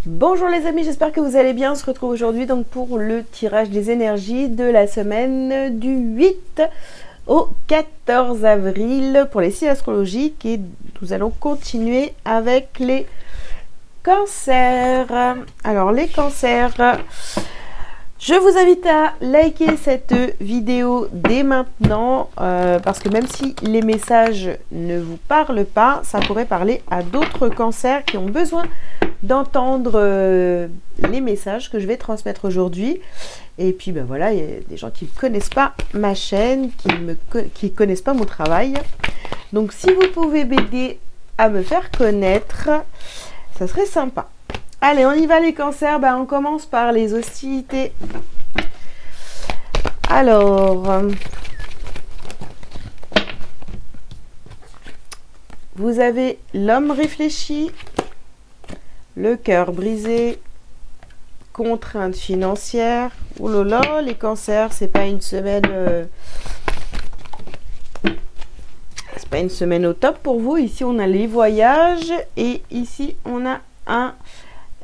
Bonjour les amis, j'espère que vous allez bien. On se retrouve aujourd'hui donc pour le tirage des énergies de la semaine du 8 au 14 avril pour les signes astrologiques et nous allons continuer avec les cancers. Alors les cancers, je vous invite à liker cette vidéo dès maintenant parce que même si les messages ne vous parlent pas, ça pourrait parler à d'autres cancers qui ont besoin d'entendre les messages que je vais transmettre aujourd'hui. Et puis ben voilà, il y a des gens qui ne connaissent pas ma chaîne, qui ne connaissent pas mon travail. Donc si vous pouvez m'aider à me faire connaître, ça serait sympa. Allez, on y va les cancers. On commence par les hostilités. Alors, vous avez l'homme réfléchi, le cœur brisé, contrainte financière. Oh là là, les cancers, c'est pas une semaine... c'est pas une semaine au top pour vous. Ici, on a les voyages et ici, on a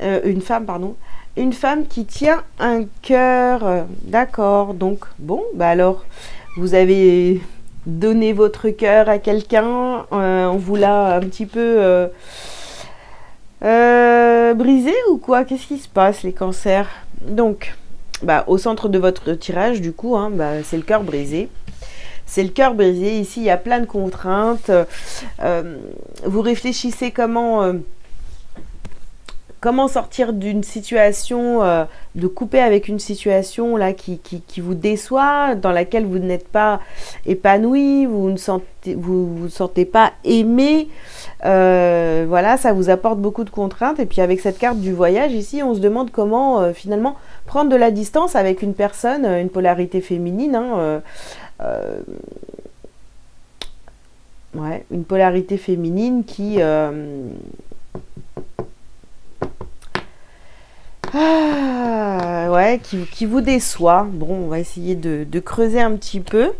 une femme qui tient un cœur. D'accord. Donc, bon, alors, vous avez donné votre cœur à quelqu'un. On vous l'a un petit peu brisé ou quoi? Qu'est-ce qui se passe, les cancers? Donc, au centre de votre tirage, du coup, c'est le cœur brisé. C'est le cœur brisé. Ici, il y a plein de contraintes. Vous réfléchissez comment sortir d'une situation, de couper avec une situation là qui vous déçoit, dans laquelle vous n'êtes pas épanoui, vous ne sentez pas aimé. Voilà, ça vous apporte beaucoup de contraintes. Et puis avec cette carte du voyage ici, on se demande comment finalement prendre de la distance avec une personne, une polarité féminine. Une polarité féminine qui qui vous déçoit. Bon, on va essayer de creuser un petit peu.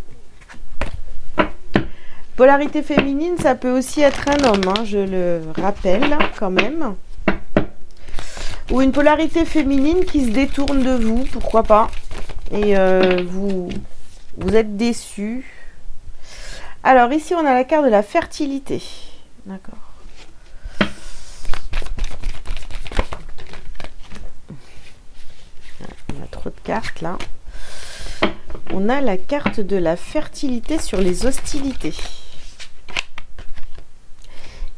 Polarité féminine, ça peut aussi être un homme, je le rappelle quand même. Ou une polarité féminine qui se détourne de vous, pourquoi pas. Et vous êtes déçu. Alors ici, on a la carte de la fertilité. D'accord. On a trop de cartes là. On a la carte de la fertilité sur les hostilités.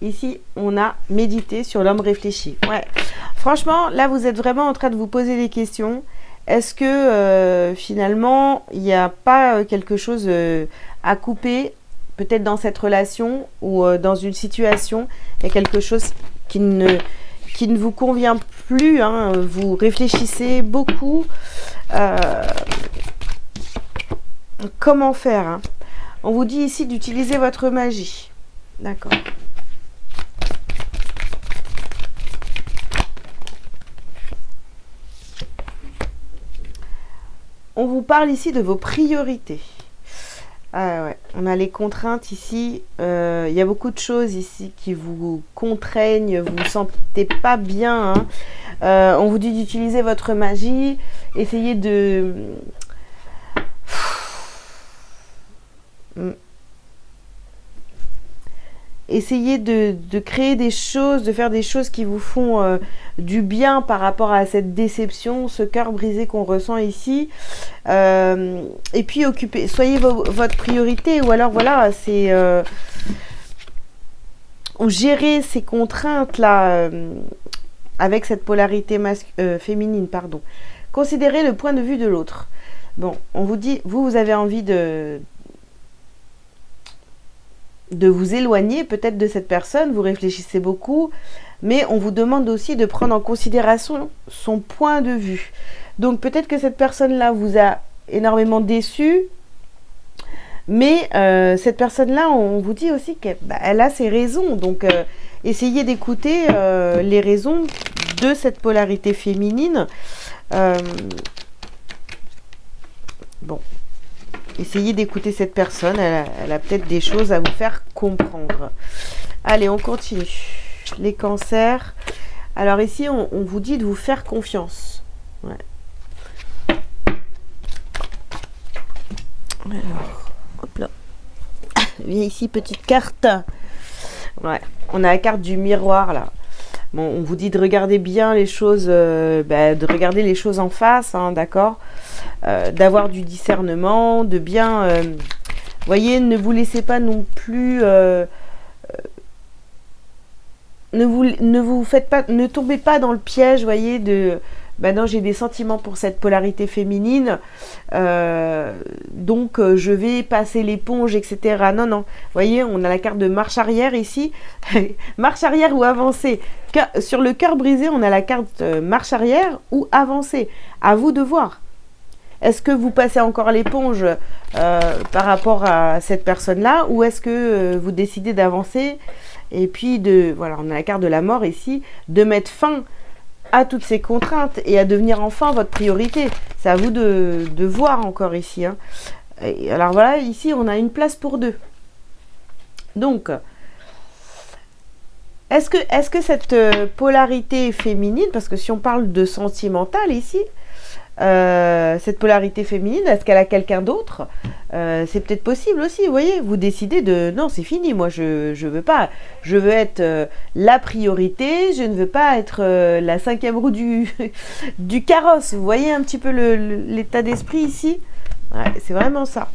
Ici, on a médité sur l'homme réfléchi. Ouais. Franchement, là, vous êtes vraiment en train de vous poser des questions. Est-ce que finalement, il n'y a pas quelque chose à couper, peut-être dans cette relation ou dans une situation, il y a quelque chose qui ne vous convient plus, vous réfléchissez beaucoup. Comment faire, On vous dit ici d'utiliser votre magie. D'accord. On vous parle ici de vos priorités. On a les contraintes ici. Il y a beaucoup de choses ici qui vous contraignent. Vous ne vous sentez pas bien. On vous dit d'utiliser votre magie. Essayez de... Essayez de créer des choses, de faire des choses qui vous font du bien par rapport à cette déception, ce cœur brisé qu'on ressent ici. Et puis soyez votre priorité, ou alors voilà, c'est ou gérer ces contraintes là avec cette polarité féminine, pardon. Considérez le point de vue de l'autre. Bon, on vous dit, vous avez envie de vous éloigner peut-être de cette personne, vous réfléchissez beaucoup, mais on vous demande aussi de prendre en considération son point de vue. Donc peut-être que cette personne-là vous a énormément déçu, mais cette personne-là, on vous dit aussi qu'elle a ses raisons. Donc essayez d'écouter les raisons de cette polarité féminine. Bon. Essayez d'écouter cette personne, elle a peut-être des choses à vous faire comprendre. Allez, on continue. Les cancers. Alors ici, on vous dit de vous faire confiance. Ouais. Alors, hop là. Viens ici, petite carte. Ouais, on a la carte du miroir là. Bon, on vous dit de regarder bien les choses, de regarder les choses en face, hein, d'accord, d'avoir du discernement, de bien, voyez, ne vous laissez pas non plus, ne tombez pas dans le piège, voyez, de non, j'ai des sentiments pour cette polarité féminine, donc je vais passer l'éponge, etc. Non, non. Vous voyez, on a la carte de marche arrière ici. Marche arrière ou avancer. Sur le cœur brisé, on a la carte marche arrière ou avancer. À vous de voir. Est-ce que vous passez encore l'éponge par rapport à cette personne-là, ou est-ce que vous décidez d'avancer et puis voilà, on a la carte de la mort ici, de mettre fin à toutes ces contraintes et à devenir enfin votre priorité. C'est à vous de voir encore ici. Hein. Et alors voilà, ici on a une place pour deux. Donc, est-ce que cette polarité féminine, parce que si on parle de sentimental ici, cette polarité féminine, est-ce qu'elle a quelqu'un d'autre? C'est peut-être possible aussi, vous voyez, vous décidez de non, c'est fini, moi je veux pas, je veux être la priorité, je ne veux pas être la cinquième roue du carrosse. Vous voyez un petit peu l'état d'esprit ici? Ouais, c'est vraiment ça.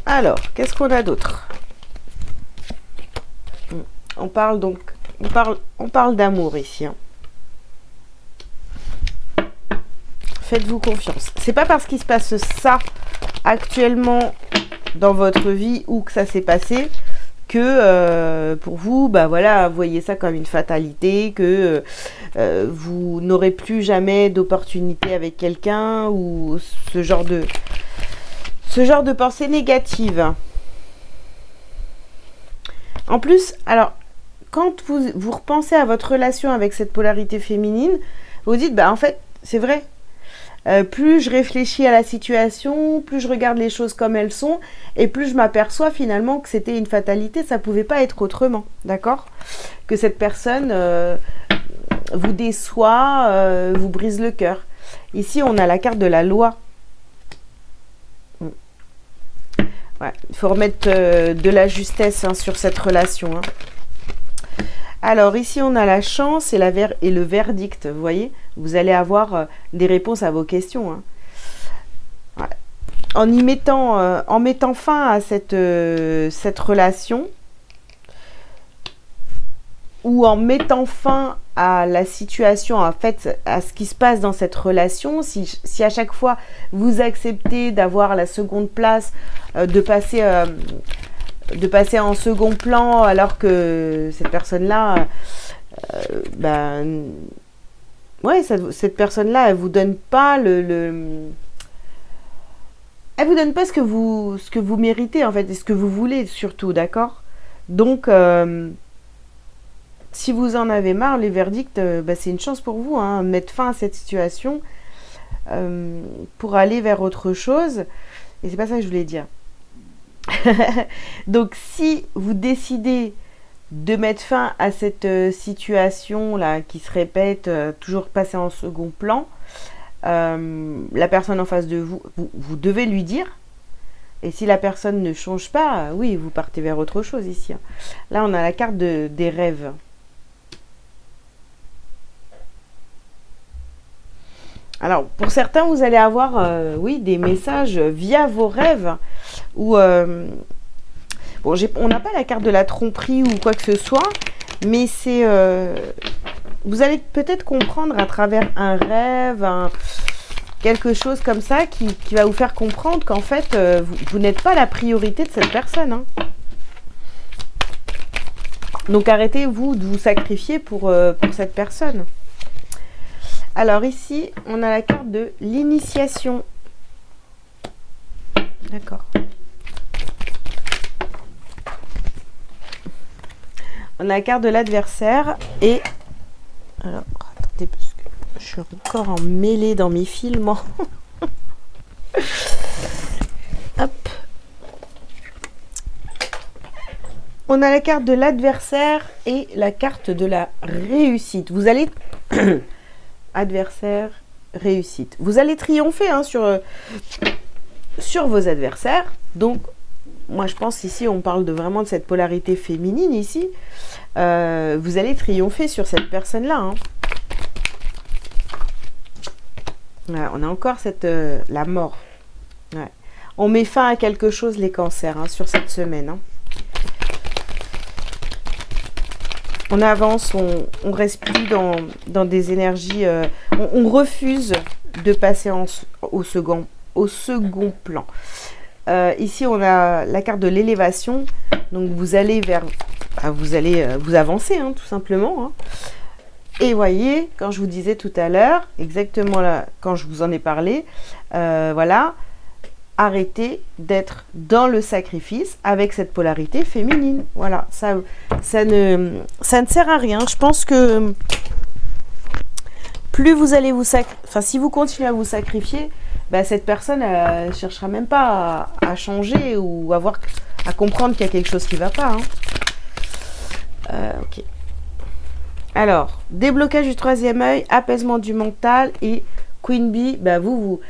Alors, qu'est-ce qu'on a d'autre? On parle donc, on parle d'amour ici. Hein. Faites-vous confiance. C'est pas parce qu'il se passe ça actuellement dans votre vie ou que ça s'est passé que pour vous, voilà, vous voyez ça comme une fatalité, que vous n'aurez plus jamais d'opportunité avec quelqu'un ou ce genre de pensée négative. En plus, alors, quand vous repensez à votre relation avec cette polarité féminine, vous dites, en fait, c'est vrai. Plus je réfléchis à la situation, plus je regarde les choses comme elles sont, et plus je m'aperçois finalement que c'était une fatalité, ça ne pouvait pas être autrement, d'accord? Que cette personne vous déçoit, vous brise le cœur. Ici, on a la carte de la loi. Ouais, il faut remettre de la justesse sur cette relation. Hein. Alors ici, on a la chance et le verdict. Vous voyez, vous allez avoir des réponses à vos questions. Hein. Ouais. En mettant fin à cette relation, ou en mettant fin à la situation, en fait, à ce qui se passe dans cette relation, si à chaque fois vous acceptez d'avoir la seconde place, de passer en second plan, alors que cette personne-là, ouais, cette personne-là, elle vous donne pas elle vous donne pas ce que vous méritez en fait, et ce que vous voulez surtout, d'accord? Donc si vous en avez marre, les verdicts, c'est une chance pour vous, hein, mettre fin à cette situation pour aller vers autre chose. Et c'est pas ça que je voulais dire. Donc, si vous décidez de mettre fin à cette situation-là qui se répète, toujours passer en second plan, la personne en face de vous, vous devez lui dire. Et si la personne ne change pas, oui, vous partez vers autre chose ici. Hein. Là, on a la carte des rêves. Alors, pour certains, vous allez avoir, oui, des messages via vos rêves. Ou, bon, on n'a pas la carte de la tromperie ou quoi que ce soit, mais c'est... vous allez peut-être comprendre à travers un rêve, quelque chose comme ça, qui va vous faire comprendre qu'en fait, vous n'êtes pas la priorité de cette personne. Hein. Donc, arrêtez-vous de vous sacrifier pour cette personne. Alors ici, on a la carte de l'initiation. D'accord. On a la carte de l'adversaire et... Alors, attendez, parce que je suis encore en mêlée dans mes films. Hop. On a la carte de l'adversaire et la carte de la réussite. Vous allez... adversaire, réussite. Vous allez triompher hein, sur vos adversaires. Donc, moi, je pense ici, on parle vraiment de cette polarité féminine ici. Vous allez triompher sur cette personne-là. Hein. Voilà, on a encore la mort. Ouais. On met fin à quelque chose, les cancers, hein, sur cette semaine. Hein. On avance, on reste plus dans des énergies... on refuse de passer au second plan. Ici, on a la carte de l'élévation. Donc, vous allez vous avancer, hein, tout simplement. Hein. Et voyez, quand je vous disais tout à l'heure, exactement là, quand je vous en ai parlé, voilà, arrêtez d'être dans le sacrifice avec cette polarité féminine. Voilà, ça ne sert à rien. Je pense que plus vous allez si vous continuez à vous sacrifier, bah, cette personne ne cherchera même pas à changer ou à comprendre qu'il y a quelque chose qui ne va pas. Hein. Ok. Alors, déblocage du troisième œil, apaisement du mental et Queen Bee, bah, vous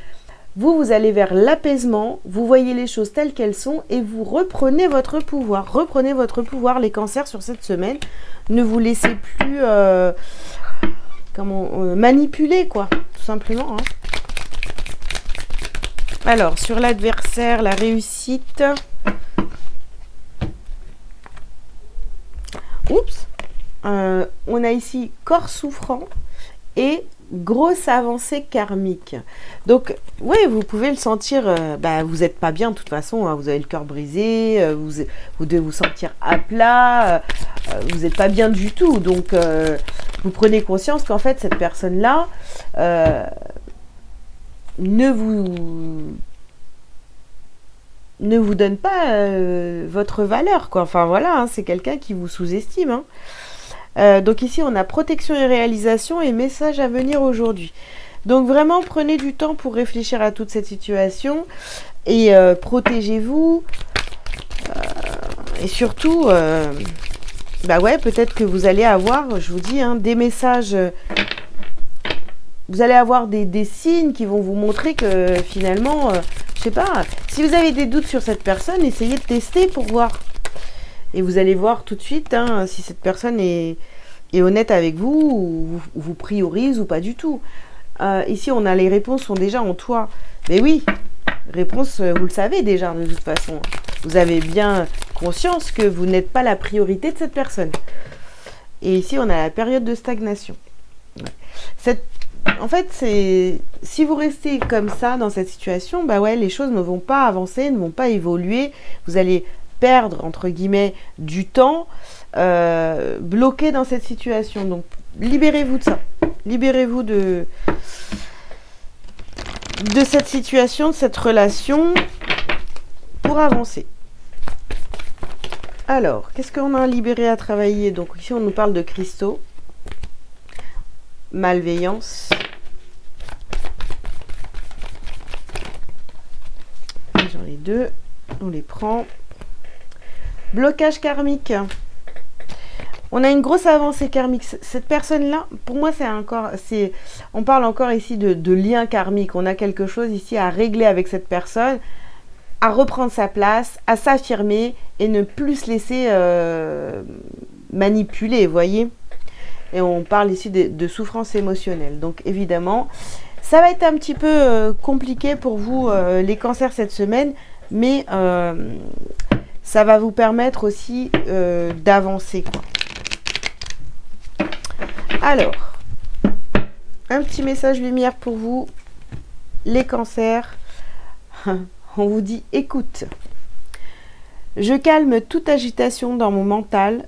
allez vers l'apaisement, vous voyez les choses telles qu'elles sont et vous reprenez votre pouvoir. Reprenez votre pouvoir, les cancers, sur cette semaine. Ne vous laissez plus manipuler, quoi, tout simplement. Hein. Alors, sur l'adversaire, la réussite. Oups. On a ici corps souffrant et grosse avancée karmique. Donc, oui, vous pouvez le sentir, vous n'êtes pas bien de toute façon, hein, vous avez le cœur brisé, vous devez vous sentir à plat, vous n'êtes pas bien du tout. Donc, vous prenez conscience qu'en fait, cette personne-là ne vous donne pas votre valeur, quoi. Enfin, voilà, hein, c'est quelqu'un qui vous sous-estime, hein. Donc ici, on a protection et réalisation et message à venir aujourd'hui. Donc vraiment, prenez du temps pour réfléchir à toute cette situation et protégez-vous. Et surtout, peut-être que vous allez avoir, je vous dis, hein, des messages. Vous allez avoir des signes qui vont vous montrer que finalement, je sais pas, si vous avez des doutes sur cette personne, essayez de tester pour voir. Et vous allez voir tout de suite hein, si cette personne est honnête avec vous ou vous priorise ou pas du tout. Ici, on a les réponses sont déjà en toi. Mais oui, réponse, vous le savez déjà de toute façon. Vous avez bien conscience que vous n'êtes pas la priorité de cette personne. Et ici, on a la période de stagnation. En fait, si vous restez comme ça dans cette situation, les choses ne vont pas avancer, ne vont pas évoluer. Vous allez perdre, entre guillemets, du temps bloqué dans cette situation. Donc, libérez-vous de ça. Libérez-vous de cette situation, de cette relation pour avancer. Alors, qu'est-ce qu'on a libéré à travailler? Donc, ici, on nous parle de cristaux. Malveillance. J'en ai deux. On les prend. Blocage karmique. On a une grosse avancée karmique. Cette personne-là, pour moi, on parle encore ici de lien karmique. On a quelque chose ici à régler avec cette personne, à reprendre sa place, à s'affirmer et ne plus se laisser manipuler, vous voyez. Et on parle ici de souffrance émotionnelle. Donc, évidemment, ça va être un petit peu compliqué pour vous, les cancers, cette semaine, mais ça va vous permettre aussi d'avancer, quoi. Alors, un petit message lumière pour vous, les cancers. On vous dit, écoute, je calme toute agitation dans mon mental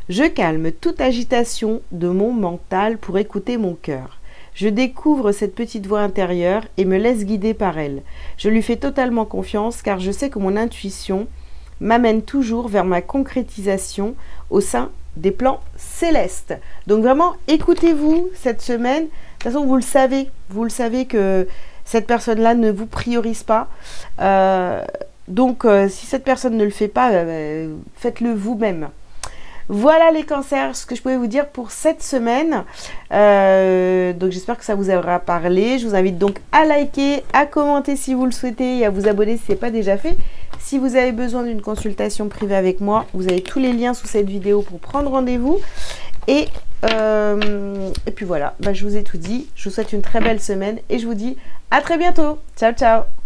Je calme toute agitation de mon mental pour écouter mon cœur. Je découvre cette petite voix intérieure et me laisse guider par elle. Je lui fais totalement confiance car je sais que mon intuition m'amène toujours vers ma concrétisation au sein des plans célestes. Donc vraiment, écoutez-vous cette semaine. De toute façon, vous le savez que cette personne-là ne vous priorise pas. Donc, si cette personne ne le fait pas, faites-le vous-même. Voilà les cancers, ce que je pouvais vous dire pour cette semaine. Donc j'espère que ça vous aura parlé. Je vous invite donc à liker, à commenter si vous le souhaitez et à vous abonner si ce n'est pas déjà fait. Si vous avez besoin d'une consultation privée avec moi, vous avez tous les liens sous cette vidéo pour prendre rendez-vous. Et puis voilà, je vous ai tout dit. Je vous souhaite une très belle semaine et je vous dis à très bientôt. Ciao, ciao!